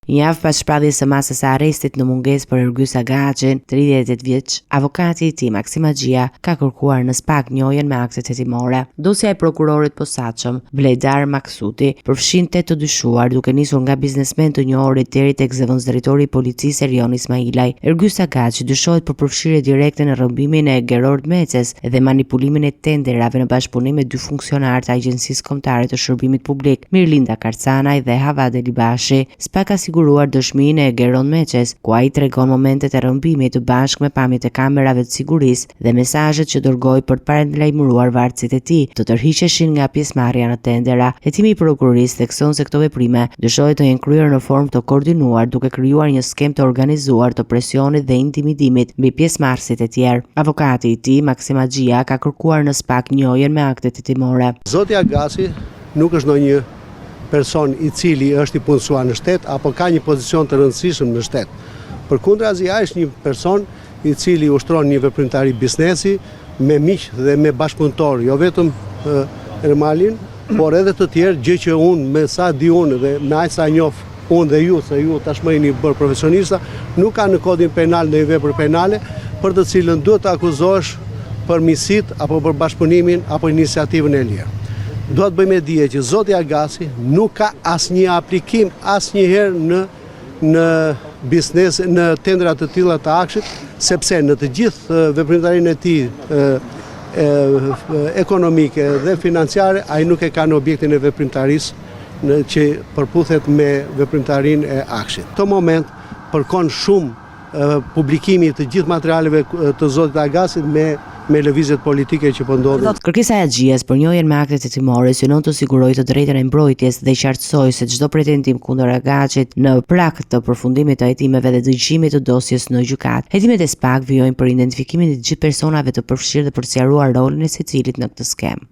Një javë pas shpalljes së masës së arrestit në mungesë për Ergjys Agaçin, 38 vjeç, avokati i tij Maksim Axhia ka kërkuar në SPAK njohjen me akte hetimore. Dosja e prokurorit posaçëm, Vledar Maksuti, përfshin 8 të dyshuar, duke nisur nga biznesmen të njohurit deri tek zëvendësdrejtori i policisë Erion Ismailaj. Ergjys Agaçi dyshohet për përfshirje direkte në rrëmbimin e Gerord Meces dhe manipulimin e tenderave në bashkëpunim me 2 funksionarë të Agjencisë Kombëtare të Shërbimit Publik, Mirlinda Karcanaj dhe Havad Elibashi. SPAK ka siguruar dëshminë e Gerond Meces, ku ai tregon momentet e rrëmbimit të bashkë me pamjet e kamerave të sigurisë dhe mesazhet që dërgoi për të paralajmëruar varësitë e tij të tërhiqeshin nga pjesëmarrja në tendera. Hetimi i prokurorisë thekson se këto veprime dyshohet të jenë kryer në formë të koordinuar duke krijuar një skem të organizuar të presionit dhe intimidimit mbi pjesëmarrësit e tjerë. Avokati i tij Maksim Axhia ka kërkuar në SPAK njohjen me akte hetimore. Zoti Agaçi nuk është ndonjë person i cili është i punësuar në shtet apo ka një pozicion të rëndësishëm në shtet. Përkundrazi, ai është një person i cili ushtron një veprimtari biznesi me miq dhe me bashkëpunëtor, jo vetëm Ermalin, por edhe të tjerë, gjë që unë me sa di unë dhe me aq sa njoh unë dhe ju, se ju tashmë jeni bërë profesionista, nuk ka në kodin penal ndonjë vepër penale për të cilën duhet të akuzohesh për misit apo për bashkëpunimin apo iniciativën e lirë. Duhet bëjmë dije që zoti Agaçi nuk ka asnjë aplikim asnjëherë në biznes, në tendra të tilla të akshit, sepse në të gjithë veprimtarinë e tij ekonomike dhe financiare, ai nuk e ka në objektin e veprimtarisë që përputhet me veprimtarinë e akshit. Në këtë moment përkon shumë publikimi të gjithë materialeve të zotit Agaçit me lëvizjet politike që po ndodhin. Kërkesa e Axhias për njohjen me aktet hetimore synon të sigurojë të drejtën e mbrojtjes dhe qartësoj se çdo pretendim kundër Agaçit në prag të përfundimit të hetimeve dhe dëgjimit të dosjes në gjykatë. Hetimet e SPAK vijojnë për identifikimin e të gjithë personave të përfshirë dhe për të sqaruar rolin e secilit në këtë skem.